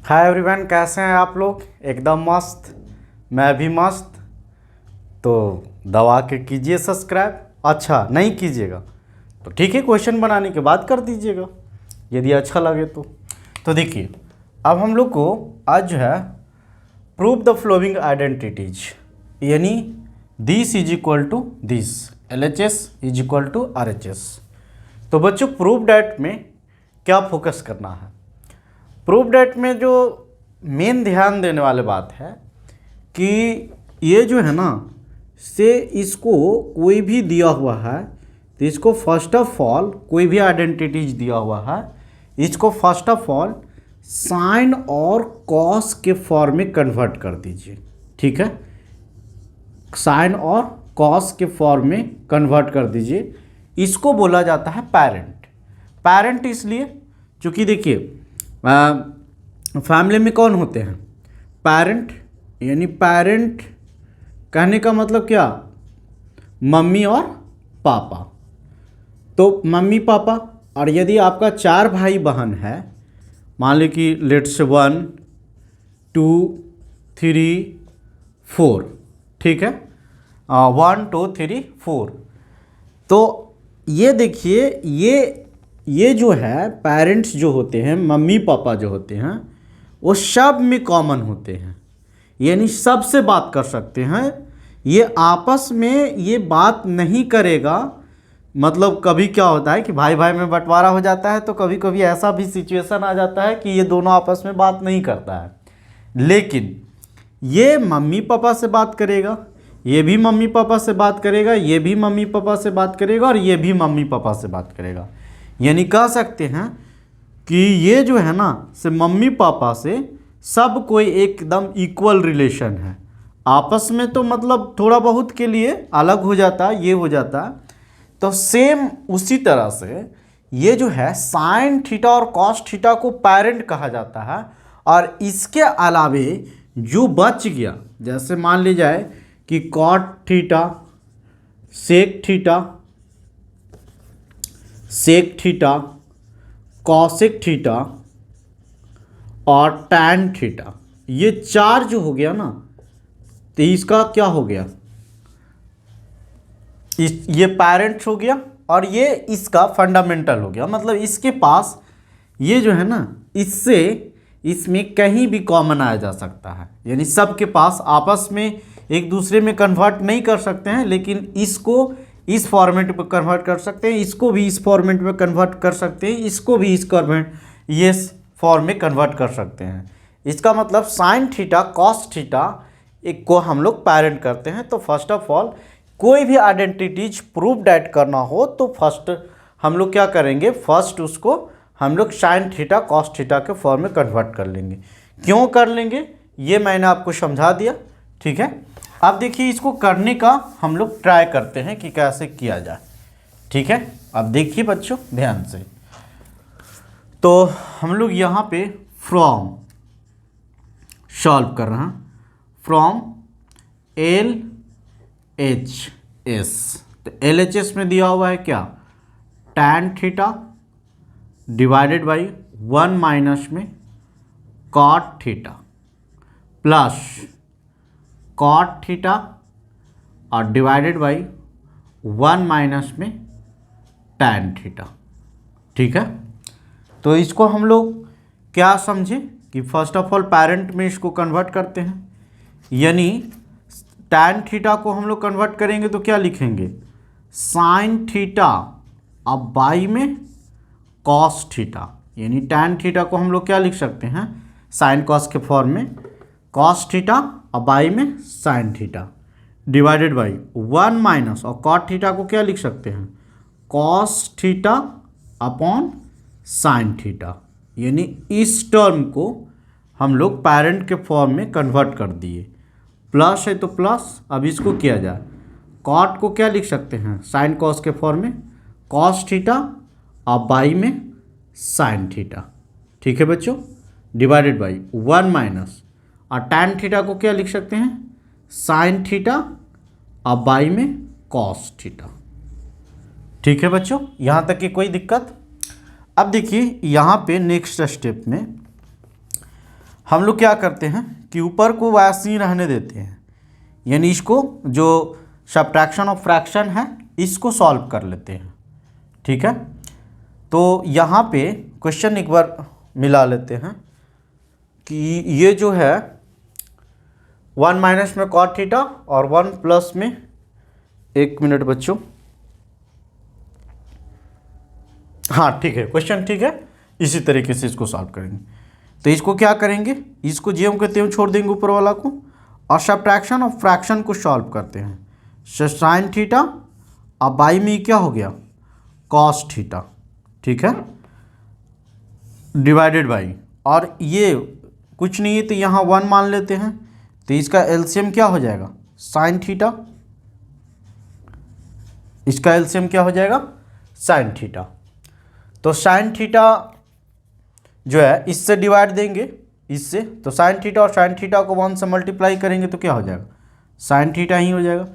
Hi everyone, कैसे हैं आप लोग। एकदम मस्त, मैं भी मस्त। तो दबा के कीजिए सब्सक्राइब। अच्छा नहीं कीजिएगा तो ठीक है, क्वेश्चन बनाने के बाद कर दीजिएगा यदि अच्छा लगे तो देखिए, अब हम लोग को आज जो है प्रूव द फ्लोइंग आइडेंटिटीज, यानी this is equal to this, LHS is equal to RHS। तो बच्चों प्रूव डैट में क्या फोकस करना है। प्रूफ डेट में जो मेन ध्यान देने वाले बात है कि ये जो है ना से इसको कोई भी दिया हुआ है तो इसको फर्स्ट ऑफ ऑल कोई भी आइडेंटिटीज दिया हुआ है, इसको फर्स्ट ऑफ ऑल साइन और कॉस के फॉर्म में कन्वर्ट कर दीजिए। ठीक है, साइन और कॉस के फॉर्म में कन्वर्ट कर दीजिए। इसको बोला जाता है पेरेंट। पेरेंट इसलिए क्योंकि देखिए फैमिली में कौन होते हैं पेरेंट, यानी पेरेंट कहने का मतलब क्या, मम्मी और पापा। तो मम्मी पापा, और यदि आपका 4 भाई बहन है, मान ली कि लेट्स 1 2 3 4, ठीक है, 1 2 3 4। तो ये देखिए, ये जो है पेरेंट्स जो होते हैं, मम्मी पापा जो होते हैं, वो सब में कॉमन होते हैं, यानी सबसे बात कर सकते हैं। ये आपस में ये बात नहीं करेगा। मतलब कभी क्या होता है कि भाई भाई में बंटवारा हो जाता है, तो कभी कभी ऐसा भी सिचुएशन आ जाता है कि ये दोनों आपस में बात नहीं करता है, लेकिन ये मम्मी पापा से बात करेगा, ये भी मम्मी पापा से बात करेगा, ये भी मम्मी पापा से बात करेगा, और ये भी मम्मी पापा से बात करेगा। यानी कह सकते हैं कि ये जो है ना से मम्मी पापा से सब कोई एकदम इक्वल रिलेशन है आपस में। तो मतलब थोड़ा बहुत के लिए अलग हो जाता है, ये हो जाता है। तो सेम उसी तरह से ये जो है साइन थीटा और कॉस थीटा को पेरेंट कहा जाता है। और इसके अलावे जो बच गया, जैसे मान ली जाए कि cot theta, sec theta, sec theta, cosec theta और टैन थीटा, ये 4 जो हो गया ना, तो इसका क्या हो गया, ये पेरेंट्स हो गया और ये इसका फंडामेंटल हो गया। मतलब इसके पास ये जो है ना, इससे इसमें कहीं भी कॉमन आया जा सकता है, यानी सबके पास आपस में एक दूसरे में कन्वर्ट नहीं कर सकते हैं, लेकिन इसको इस फॉर्मेट में कन्वर्ट कर सकते हैं, इसको भी इस फॉर्मेट में कन्वर्ट कर सकते हैं, इसको भी इस ये फॉर्म में कन्वर्ट कर सकते हैं। इसका मतलब साइन थीटा कॉस थीटा एक को हम लोग पेरेंट करते हैं। तो फर्स्ट ऑफ ऑल कोई भी आइडेंटिटीज प्रूव डैट करना हो तो फर्स्ट हम लोग क्या करेंगे, फर्स्ट उसको हम लोग साइन थीटा कॉस थीटा के फॉर्म में कन्वर्ट कर लेंगे। क्यों कर लेंगे ये मैंने आपको समझा दिया। ठीक है, अब देखिए इसको करने का हम लोग ट्राई करते हैं कि कैसे किया जाए। ठीक है, अब देखिए बच्चों ध्यान से। तो हम लोग यहाँ पे फ्रॉम सॉल्व कर रहे हैं, फ्रॉम LHS। तो LHS में दिया हुआ है क्या, tan theta divided by 1 minus में cot theta plus cot theta और डिवाइडेड बाई 1 माइनस में टैन थीटा। ठीक है, तो इसको हम लोग क्या समझे कि फर्स्ट ऑफ ऑल पेरेंट में इसको कन्वर्ट करते हैं, यानी टैन थीटा को हम लोग कन्वर्ट करेंगे तो क्या लिखेंगे, साइन थीटा अब बाई में कॉस थीटा, यानी टैन थीटा को हम लोग क्या लिख सकते हैं, साइन कॉस के फॉर्म में, कॉस थीटा और बाई में sine theta divided by 1 minus, और कॉट थीटा को क्या लिख सकते हैं, cos theta upon sine theta. यानी इस टर्म को हम लोग पेरेंट के फॉर्म में कन्वर्ट कर दिए। प्लस है तो प्लस, अब इसको किया जाए, कॉट को क्या लिख सकते हैं, साइन कॉस के फॉर्म में, कॉस थीटा और बाई में साइन थीटा। ठीक है बच्चों, डिवाइडेड बाई 1 माइनस, और टैन थीटा को क्या लिख सकते हैं, साइन थीटा और बाई में कॉस थीटा। ठीक है बच्चों, यहाँ तक की कोई दिक्कत। अब देखिए यहाँ पे नेक्स्ट स्टेप में हम लोग क्या करते हैं कि ऊपर को वैसे ही रहने देते हैं, यानी इसको जो सब्ट्रैक्शन ऑफ फ्रैक्शन है इसको सॉल्व कर लेते हैं। ठीक है, तो यहाँ पे क्वेश्चन एक बार मिला लेते हैं कि ये जो है 1 माइनस में कॉट थीटा और 1 प्लस में, एक मिनट बच्चों, हाँ ठीक है, क्वेश्चन ठीक है, इसी तरीके से इसको सॉल्व करेंगे। तो इसको क्या करेंगे, इसको ज्यों के त्यों छोड़ देंगे ऊपर वाला को, और सब्ट्रैक्शन ऑफ फ्रैक्शन को सॉल्व करते हैं। साइन थीटा अब बाई में क्या हो गया, कॉस थीटा। ठीक है, डिवाइडेड बाई, और ये कुछ नहीं है तो यहाँ 1 मान लेते हैं, तो इसका एलसीएम क्या हो जाएगा, साइन थीटा। इसका एलसीएम क्या हो जाएगा, साइन थीटा। तो साइन थीटा जो है इससे डिवाइड देंगे इससे, तो साइन थीटा और साइन थीटा को 1 से मल्टीप्लाई करेंगे तो क्या हो जाएगा, साइन थीटा ही हो जाएगा।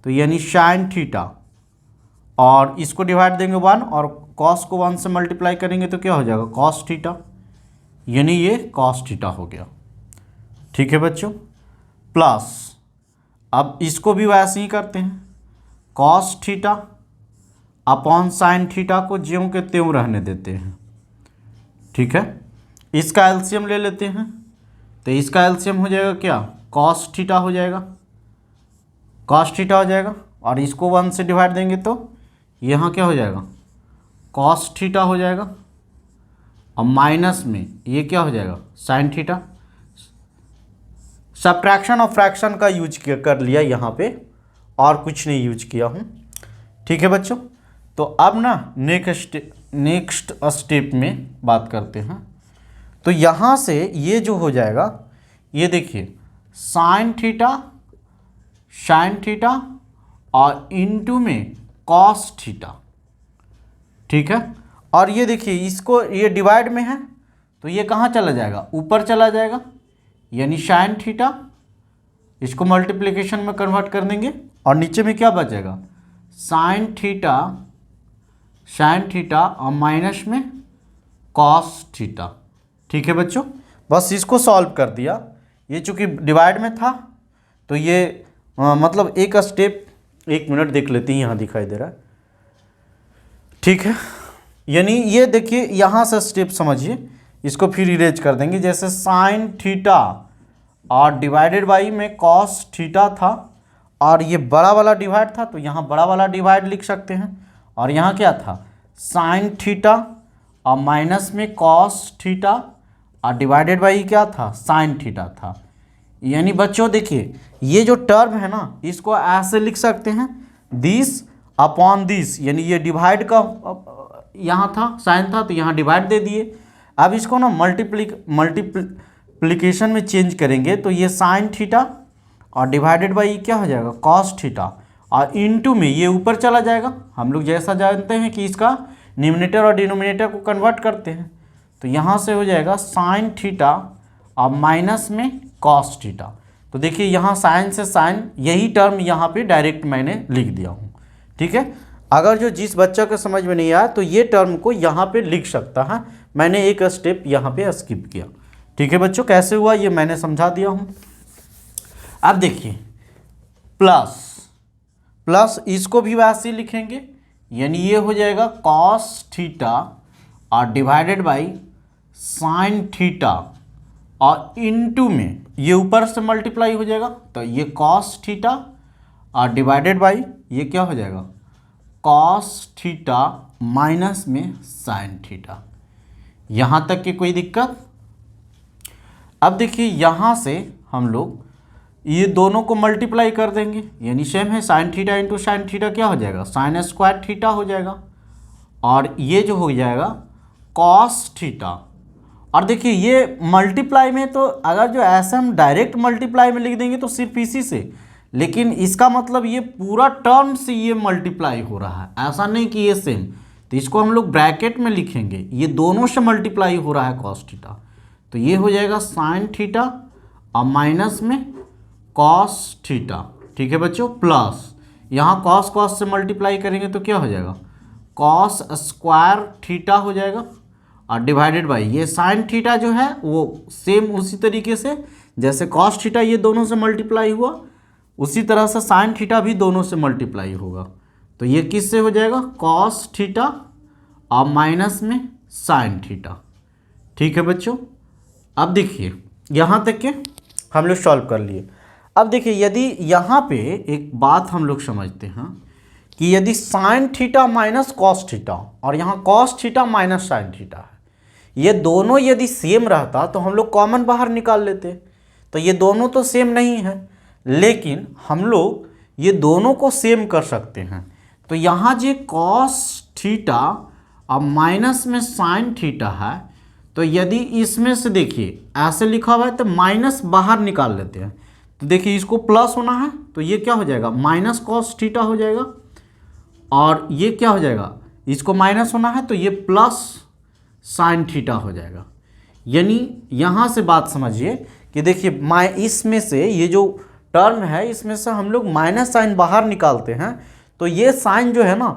तो यानी साइन थीटा, और इसको डिवाइड देंगे 1 और कॉस को 1 से मल्टीप्लाई करेंगे तो क्या हो जाएगा, कॉस थीटा, यानी ये कॉस थीटा हो गया। ठीक है बच्चों, प्लस अब इसको भी वैसे ही करते हैं, cos theta upon sine theta को ज्यों के त्यों रहने देते हैं। ठीक है, इसका एलसीएम ले लेते हैं, तो इसका एलसीएम हो जाएगा क्या, कॉस थीटा हो जाएगा, कॉस थीटा हो जाएगा, और इसको 1 से डिवाइड देंगे तो यहाँ क्या हो जाएगा, कॉस थीटा हो जाएगा, और माइनस में ये क्या हो जाएगा, साइन थीटा। सब्ट्रैक्शन और फ्रैक्शन का यूज कर लिया यहाँ पे, और कुछ नहीं यूज किया हूँ। ठीक है बच्चों, तो अब ना नेक्स्ट स्टेप में बात करते हैं। तो यहाँ से ये जो हो जाएगा, ये देखिए साइन थीटा और इनटू में कॉस थीटा। ठीक है, और ये देखिए इसको, ये डिवाइड में है तो ये कहाँ चला जाएगा, ऊपर चला जाएगा, यानी साइन थीटा, इसको मल्टीप्लिकेशन में कन्वर्ट कर देंगे, और नीचे में क्या बचेगा, साइन थीटा और माइनस में कॉस थीटा। ठीक है बच्चों, बस इसको सॉल्व कर दिया। ये चूँकि डिवाइड में था तो ये मतलब एक स्टेप, एक मिनट देख लेते हैं, यहाँ दिखाई दे रहा है। ठीक है, यानी ये देखिए यहाँ से स्टेप समझिए, इसको फिर इरेज कर देंगे। जैसे साइन थीटा और डिवाइडेड बाई में कॉस थीटा था, और ये बड़ा वाला डिवाइड था तो यहाँ बड़ा वाला डिवाइड लिख सकते हैं, और यहाँ क्या था, साइन थीटा और माइनस में कॉस थीटा, और डिवाइडेड बाई क्या था, साइन थीटा था। यानी बच्चों देखिए ये जो टर्म है ना, इसको ऐसे लिख सकते हैं, दिस अपॉन दिस, यानी ये डिवाइड का यहाँ था, साइन था तो यहाँ डिवाइड दे दिए। अब इसको ना मल्टीप्लिकेशन में चेंज करेंगे तो ये साइन थीटा और डिवाइडेड बाई क्या हो जाएगा, कॉस थीटा, और इनटू में ये ऊपर चला जाएगा। हम लोग जैसा जानते हैं कि इसका न्यूमरेटर और डिनोमिनेटर को कन्वर्ट करते हैं, तो यहाँ से हो जाएगा साइन थीटा और माइनस में कॉस थीटा। तो देखिए यहाँ साइन से साइन, यही टर्म यहाँ पे डायरेक्ट मैंने लिख दिया हूँ। ठीक है, अगर जो जिस बच्चा को समझ में नहीं आया तो ये टर्म को यहाँ पे लिख सकता है, मैंने एक स्टेप यहाँ पे स्किप किया। ठीक है बच्चों, कैसे हुआ ये मैंने समझा दिया हूँ। अब देखिए प्लस इसको भी वैसे ही लिखेंगे, यानी ये हो जाएगा कॉस थीटा और डिवाइडेड बाई साइन थीटा, और इनटू में ये ऊपर से मल्टीप्लाई हो जाएगा तो ये कॉस थीटा और डिवाइडेड बाई ये क्या हो जाएगा, कॉस थीटा माइनस में साइन थीटा। यहाँ तक की कोई दिक्कत। अब देखिए यहाँ से हम लोग ये दोनों को मल्टीप्लाई कर देंगे, यानी सेम है, sine theta into sine theta क्या हो जाएगा, साइन स्क्वायर थीटा हो जाएगा, और ये जो हो जाएगा कॉस थीटा। और देखिए ये मल्टीप्लाई में, तो अगर जो ऐसे हम डायरेक्ट मल्टीप्लाई में लिख देंगे तो सिर्फ इसी से, लेकिन इसका मतलब ये पूरा टर्म से ये मल्टीप्लाई हो रहा है, ऐसा नहीं कि ये सेम, तो इसको हम लोग ब्रैकेट में लिखेंगे, ये दोनों से मल्टीप्लाई हो रहा है कॉस थीटा, तो ये हो जाएगा साइन थीटा और माइनस में कॉस थीटा। ठीक है बच्चों, प्लस यहाँ कॉस से मल्टीप्लाई करेंगे तो क्या हो जाएगा, कॉस स्क्वायर थीटा हो जाएगा, और डिवाइडेड बाई ये साइन थीटा जो है वो सेम उसी तरीके से जैसे कॉस थीटा ये दोनों से मल्टीप्लाई हुआ, उसी तरह से साइन थीटा भी दोनों से मल्टीप्लाई होगा। तो ये किससे हो जाएगा, कॉस थीटा और माइनस में साइन थीटा। ठीक है बच्चों, अब देखिए यहाँ तक के हम लोग सॉल्व कर लिए। अब देखिए यदि यहाँ पे एक बात हम लोग समझते हैं कि यदि sine theta minus cos theta और यहाँ cos theta minus sine theta है, ये दोनों यदि सेम रहता तो हम लोग कॉमन बाहर निकाल लेते। तो ये दोनों तो सेम नहीं है, लेकिन हम लोग ये दोनों को सेम कर सकते हैं। तो यहाँ जो कॉस थीटा और माइनस में साइन थीटा है, तो यदि इसमें से देखिए ऐसे लिखा हुआ है तो माइनस बाहर निकाल लेते हैं। तो देखिए इसको प्लस होना है तो ये क्या हो जाएगा, माइनस कॉस थीटा हो जाएगा, और ये क्या हो जाएगा, इसको माइनस होना है तो ये प्लस साइन थीटा हो जाएगा। यानी यहाँ से बात समझिए कि देखिए इसमें से ये जो टर्म है इसमें से हम लोग माइनस साइन बाहर निकालते हैं तो ये साइन जो है ना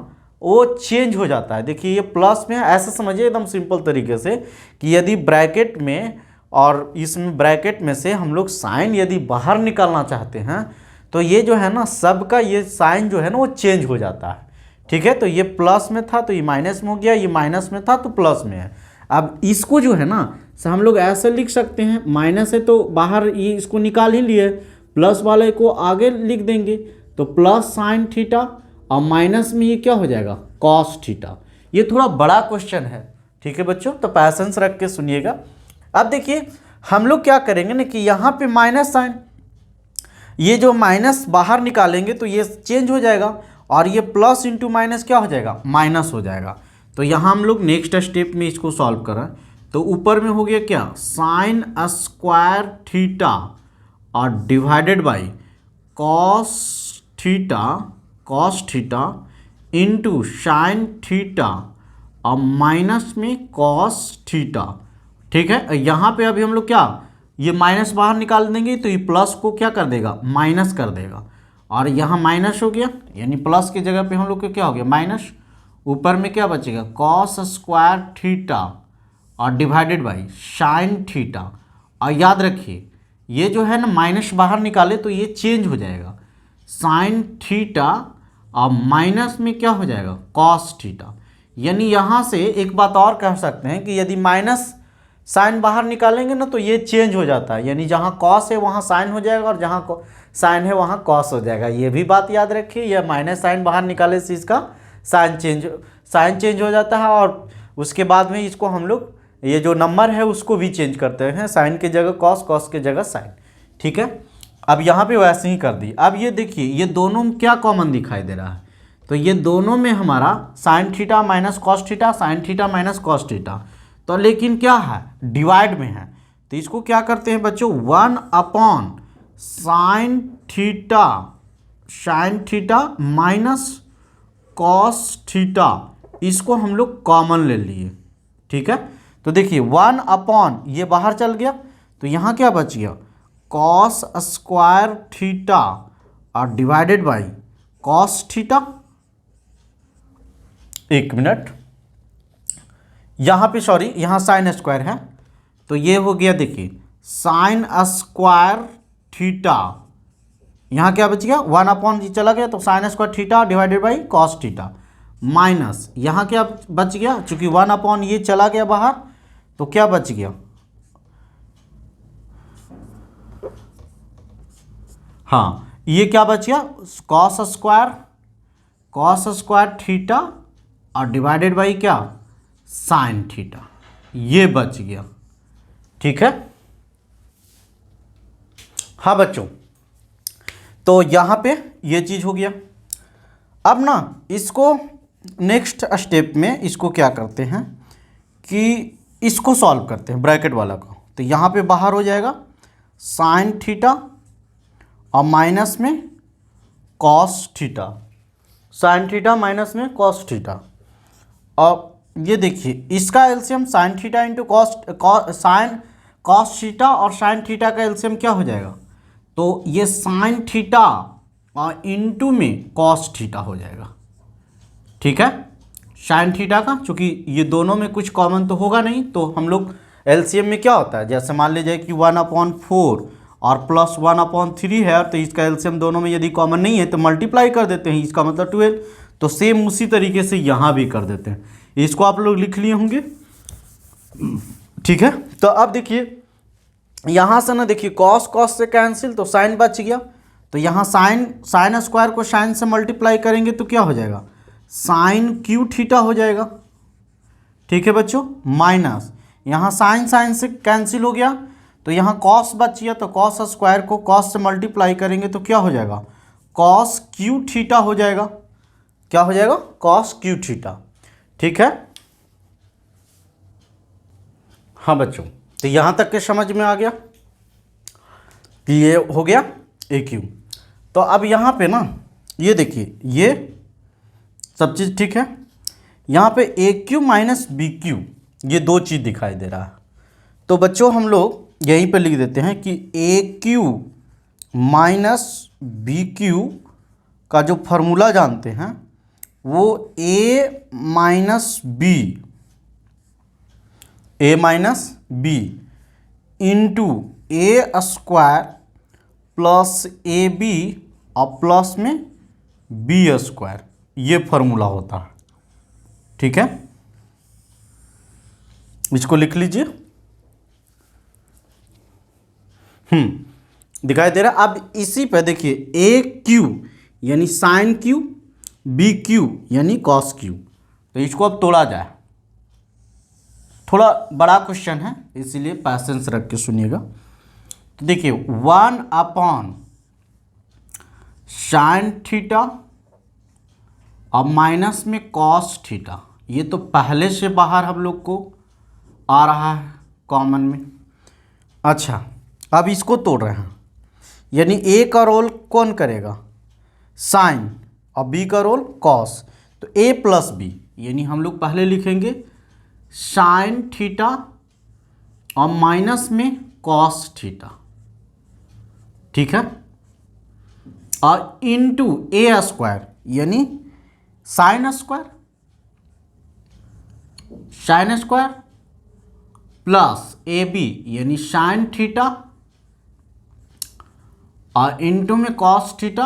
वो चेंज हो जाता है। देखिए ये प्लस में है, ऐसे समझिए एकदम सिंपल तरीके से कि यदि ब्रैकेट में और इसमें ब्रैकेट में से हम लोग साइन यदि बाहर निकालना चाहते हैं तो ये जो है ना सबका ये साइन जो है ना वो चेंज हो जाता है। ठीक है, तो ये प्लस में था तो ये माइनस में हो गया, ये माइनस में था तो प्लस में है। अब इसको जो है ना से हम लोग ऐसे लिख सकते हैं, माइनस है तो बाहर ये इसको निकाल ही लिए, प्लस वाले को आगे लिख देंगे तो प्लस साइन थीटा और माइनस में ये क्या हो जाएगा, कॉस थीटा। ये थोड़ा बड़ा क्वेश्चन है, ठीक है बच्चों, तो पैसेंस रख के सुनिएगा। अब देखिए हम लोग क्या करेंगे ना कि यहाँ पे माइनस साइन, ये जो माइनस बाहर निकालेंगे तो ये चेंज हो जाएगा और ये प्लस इंटू माइनस क्या हो जाएगा, माइनस हो जाएगा। तो यहाँ हम लोग नेक्स्ट स्टेप में इसको सॉल्व करें तो ऊपर में हो गया क्या, साइन स्क्वायर थीटा और divided by cos theta into sine theta और माइनस में कॉस थीटा। ठीक है, यहाँ पे अभी हम लोग क्या, ये माइनस बाहर निकाल देंगे तो ये प्लस को क्या कर देगा, माइनस कर देगा, और यहाँ माइनस हो गया यानी प्लस की जगह पे हम लोग को क्या हो गया, माइनस। ऊपर में क्या बचेगा, कॉस स्क्वायर थीटा और डिवाइडेड बाई साइन थीटा। और याद रखिए ये जो है ना माइनस बाहर निकाले तो ये चेंज हो जाएगा, साइन थीटा और माइनस में क्या हो जाएगा, कॉस थीटा। यानी यहाँ से एक बात और कह सकते हैं कि यदि माइनस साइन बाहर निकालेंगे ना तो ये चेंज हो जाता है, यानी जहाँ कॉस है वहाँ साइन हो जाएगा और जहाँ साइन है वहाँ कॉस हो जाएगा। ये भी बात याद रखिए, यह माइनस साइन बाहर निकाले से इसका साइन चेंज हो जाता है, और उसके बाद में इसको हम लोग ये जो नंबर है उसको भी चेंज करते हैं, साइन की जगह कॉस, कॉस की जगह साइन। ठीक है, अब यहाँ पे वैसे ही कर दी। अब ये देखिए ये दोनों क्या कॉमन दिखाई दे रहा है, तो ये दोनों में हमारा sine theta minus cos theta, sine theta minus cos theta, तो लेकिन क्या है, डिवाइड में है। तो इसको क्या करते हैं बच्चों, 1 upon sine theta minus cos theta, इसको हम लोग कॉमन ले लिए। ठीक है, तो देखिए 1 अपॉन ये बाहर चल गया तो यहाँ क्या बच गया, कॉस स्क्वायर थीटा और डिवाइडेड बाई कॉस थीटा। एक मिनट, यहाँ पे सॉरी यहाँ साइन स्क्वायर है तो ये हो गया, देखिए साइन स्क्वायर थीटा, यहाँ क्या बच गया, 1 अपॉन ये चला गया तो sine square theta divided by cos theta, minus यहाँ क्या बच गया, चूंकि 1 अपॉन ये चला गया बाहर तो क्या बच गया, हाँ ये क्या बच गया, कॉस स्क्वायर थीटा और डिवाइडेड बाई क्या, साइन थीटा, ये बच गया। ठीक है, हाँ बच्चों, तो यहाँ पे ये चीज़ हो गया। अब ना इसको नेक्स्ट स्टेप में इसको क्या करते हैं कि इसको सॉल्व करते हैं ब्रैकेट वाला को। तो यहाँ पे बाहर हो जाएगा साइन थीटा और माइनस में cos theta, sine theta minus में कॉस थीटा। और ये देखिए इसका LCM sine theta into sine cos theta और साइन थीटा का एलसीएम क्या हो जाएगा, तो ये साइन थीटा और इंटू में कॉस थीटा हो जाएगा। ठीक है, साइन थीटा का, चूँकि ये दोनों में कुछ कॉमन तो होगा नहीं, तो हम लोग एलसीएम में क्या होता है, जैसे मान लीजिए कि 1/4 और प्लस 1/3 है, तो इसका एलसीएम दोनों में यदि कॉमन नहीं है तो मल्टीप्लाई कर देते हैं, इसका मतलब 12। तो सेम उसी तरीके से यहाँ भी कर देते हैं। इसको आप लोग लिख लिए होंगे, ठीक है। तो अब देखिए यहाँ से ना, देखिए कॉस कॉस से कैंसिल, तो साइन बच गया। तो यहाँ साइन स्क्वायर को साइन से मल्टीप्लाई करेंगे तो क्या हो जाएगा, साइन क्यू थीटा हो जाएगा, ठीक है बच्चों। माइनस यहाँ साइन साइन से कैंसिल हो गया, तो यहाँ कॉस बच गया, तो कॉस स्क्वायर को कॉस से मल्टीप्लाई करेंगे तो क्या हो जाएगा, कॉस क्यू थीटा हो जाएगा। क्या हो जाएगा, कॉस क्यू थीटा, ठीक है। हाँ बच्चों, तो यहाँ तक के समझ में आ गया कि ये हो गया ए क्यू। तो अब यहाँ पे ना ये देखिए, ये सब चीज़ ठीक है। यहाँ पे ए क्यू माइनस बी क्यू, ये दो चीज़ दिखाई दे रहा है। तो बच्चों हम लोग यहीं पे लिख देते हैं कि a cube minus b cube का जो फॉर्मूला जानते हैं वो a minus b into a square plus a b और प्लस में बी स्क्वायर, ये फॉर्मूला होता है, ठीक है। इसको लिख लीजिए। दिखाई दे रहा है। अब इसी पे देखिए ए क्यू यानी साइन क्यू, बी क्यू यानी कॉस क्यू, तो इसको अब तोड़ा जाए। थोड़ा बड़ा क्वेश्चन है, इसीलिए पैसेंस रख के सुनिएगा। तो देखिए 1/sin थीटा और माइनस में कॉस थीटा, ये तो पहले से बाहर हम लोग को आ रहा है कॉमन में। अच्छा, अब इसको तोड़ रहे हैं, यानी ए का रोल कौन करेगा, साइन, और बी का रोल कॉस। तो ए प्लस बी, यानी हम लोग पहले लिखेंगे साइन थीटा और माइनस में कॉस थीटा, ठीक है, और इनटू ए स्क्वायर यानी sine square plus a b यानी साइन थीटा और इनटू में कॉस थीटा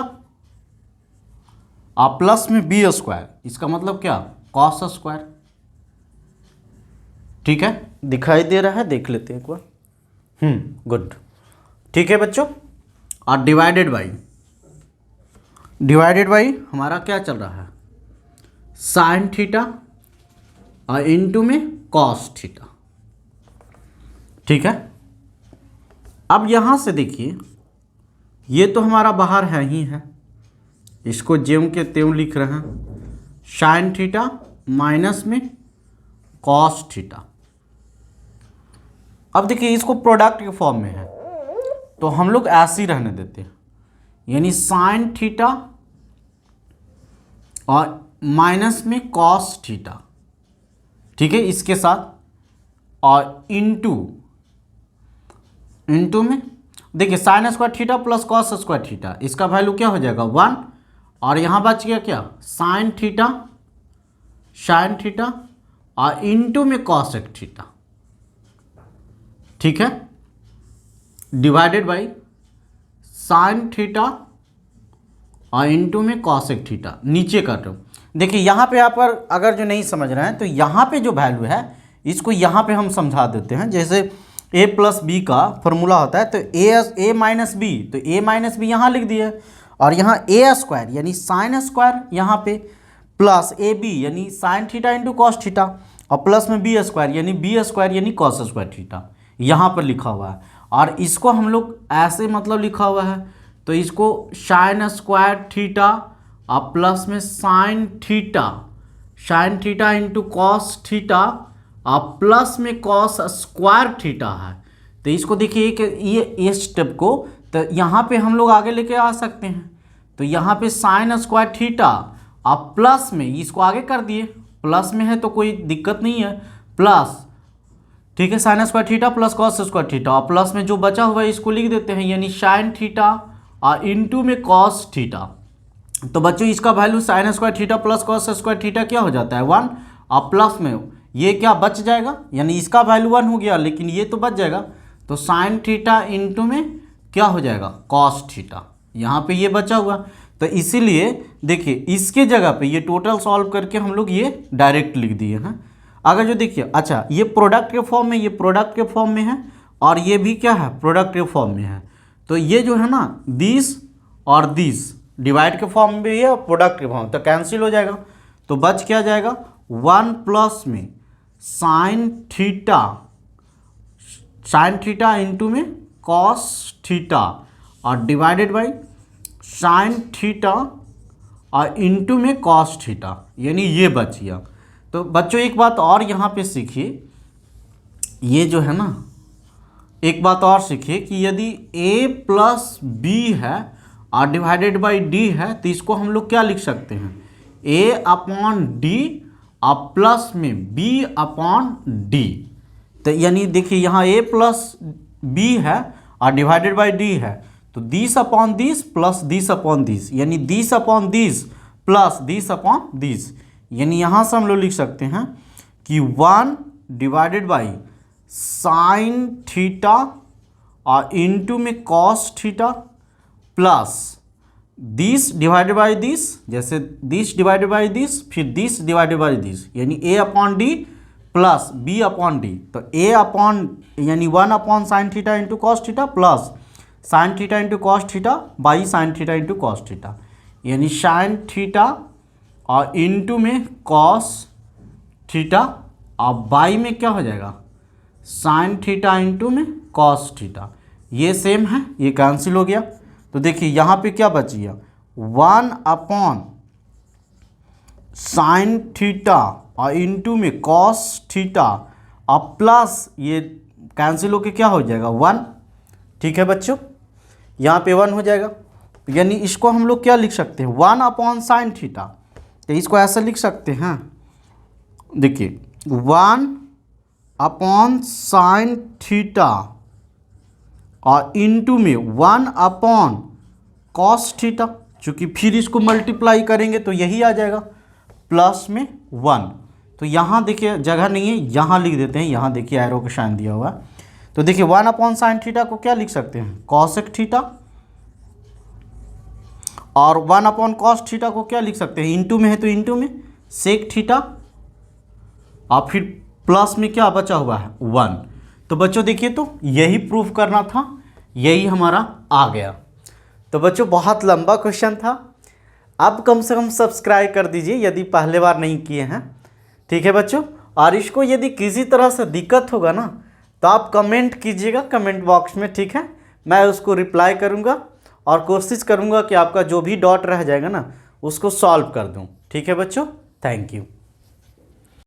और प्लस में बी स्क्वायर, इसका मतलब क्या, कॉस स्क्वायर, ठीक है। दिखाई दे रहा है, देख लेते हैं एक बार। गुड, ठीक है बच्चों। और डिवाइडेड बाई हमारा क्या चल रहा है, साइन थीटा और इनटू में कॉस थीटा, ठीक है। अब यहां से देखिए, ये तो हमारा बाहर है ही है, इसको ज्यों के त्यों लिख रहे हैं, साइन थीटा माइनस में कॉस थीटा। अब देखिए इसको प्रोडक्ट के फॉर्म में है, तो हम लोग ऐसे ही रहने देते हैं, यानी साइन थीटा और माइनस में कॉस थीटा, ठीक है, इसके साथ, और इनटू में देखिए sine square theta plus cos square theta, इसका वैल्यू क्या हो जाएगा 1, और यहाँ बच गया क्या, साइन थीटा और इनटू में कॉसेक थीटा, ठीक है, डिवाइडेड बाई साइन थीटा और इनटू में कॉसेक थीटा, नीचे का टर्म। देखिए यहाँ पे आप अगर जो नहीं समझ रहे हैं तो यहाँ पे जो वैल्यू है इसको यहाँ पे हम समझा देते हैं। जैसे a प्लस बी का फॉर्मूला होता है, तो a माइनस बी, तो a माइनस बी यहाँ लिख दिए, और यहाँ ए स्क्वायर यानी साइन स्क्वायर यहाँ पे, प्लस ए बी यानी sine theta into cos theta, और प्लस में बी स्क्वायर यानी कॉस स्क्वायर थीटा यहाँ पर लिखा हुआ है। और इसको हम लोग ऐसे मतलब लिखा हुआ है, तो इसको साइन स्क्वायर थीटा और प्लस में sine theta into cos theta और प्लस में कॉस स्क्वायर थीटा है। तो इसको देखिए कि ये स्टेप को तो यहाँ पे हम लोग आगे लेके आ सकते हैं। तो यहाँ पे साइन स्क्वायर थीटा और प्लस में इसको आगे कर दिए, प्लस में है तो कोई दिक्कत नहीं है, प्लस, ठीक है, sine square theta plus cos square theta, और प्लस में जो बचा हुआ है इसको लिख देते हैं, यानी साइन थीटा और इनटू में कॉस थीटा। तो बच्चों इसका value sine square theta plus cos square theta क्या हो जाता है 1, और प्लस में ये क्या बच जाएगा, यानी इसका वैल्यू 1 हो गया लेकिन ये तो बच जाएगा, तो साइन थीटा इंटू में क्या हो जाएगा कॉस थीटा, यहाँ पे ये बचा हुआ। तो इसीलिए देखिए इसके जगह पे ये टोटल सॉल्व करके हम लोग ये डायरेक्ट लिख दिए हैं। अगर जो देखिए अच्छा ये प्रोडक्ट के फॉर्म में, ये प्रोडक्ट के फॉर्म में है और ये भी क्या है प्रोडक्ट के फॉर्म में है, तो ये जो है ना दिस और दिस डिवाइड के फॉर्म में भी है और प्रोडक्ट के फॉर्म, तो कैंसिल हो जाएगा। तो बच क्या जाएगा 1 प्लस में साइन थीटा इंटू में कॉस थीटा और डिवाइडेड बाई साइन थीटा और इंटू में कॉस थीटा, यानी ये बच गया। तो बच्चों एक बात और यहाँ पे सीखिए, ये जो है ना एक बात और सीखिए कि यदि a प्लस बी है और डिवाइडेड बाई डी है तो इसको हम लोग क्या लिख सकते हैं a अपॉन डी और प्लस में b अपॉन डी। तो यानी देखिए यहाँ a प्लस बी है और डिवाइडेड बाई डी है, तो this upon this plus this upon this, यानी this upon this plus this upon this, यानी यहाँ से हम लोग लिख सकते हैं कि 1 डिवाइडेड बाई साइन थीटा और इंटू में cos theta plus this divided by this, जैसे दिस डिवाइडेड बाई दिस फिर दिस डिवाइडेड बाई दिस, यानी a upon D plus b upon D. तो a अपॉन यानी 1 upon sine theta into cos theta plus sine theta into cos theta by sine theta into cos theta, यानी sine theta और into में cos theta और by में क्या हो जाएगा साइन थीटा इंटू में कॉस थीटा, ये सेम है, ये कैंसिल हो गया। तो देखिए यहाँ पे क्या बच गया 1 अपॉन साइन थीटा और इंटू में कॉस थीटा और प्लस ये कैंसिल होके क्या हो जाएगा 1। ठीक है बच्चों, यहाँ पे 1 हो जाएगा, यानी इसको हम लोग क्या लिख सकते हैं 1 अपॉन साइन थीटा, तो इसको ऐसा लिख सकते हैं, देखिए 1 अपॉन साइन थीटा और इंटू में 1 अपॉन कॉस थीटा, चूँकि फिर इसको मल्टीप्लाई करेंगे तो यही आ जाएगा प्लस में 1। तो यहाँ देखिए जगह नहीं है, यहाँ लिख देते हैं, यहाँ देखिए एरो का साइन दिया हुआ है। तो देखिए 1 अपॉन साइन थीटा को क्या लिख सकते हैं कॉसेक थीटा, और 1 अपॉन कॉस थीटा को क्या लिख सकते हैं इंटू में है तो इंटू में सेक थीटा और फिर प्लस में क्या बचा हुआ है 1। तो बच्चों देखिए तो यही प्रूफ करना था, यही हमारा आ गया। तो बच्चों बहुत लंबा क्वेश्चन था, अब कम से कम सब्सक्राइब कर दीजिए यदि पहले बार नहीं किए हैं। ठीक है बच्चों, और इसको यदि किसी तरह से दिक्कत होगा ना तो आप कमेंट कीजिएगा कमेंट बॉक्स में, ठीक है, मैं उसको रिप्लाई करूँगा और कोशिश करूँगा कि आपका जो भी डाउट रह जाएगा ना उसको सॉल्व कर दूँ। ठीक है बच्चों, थैंक यू।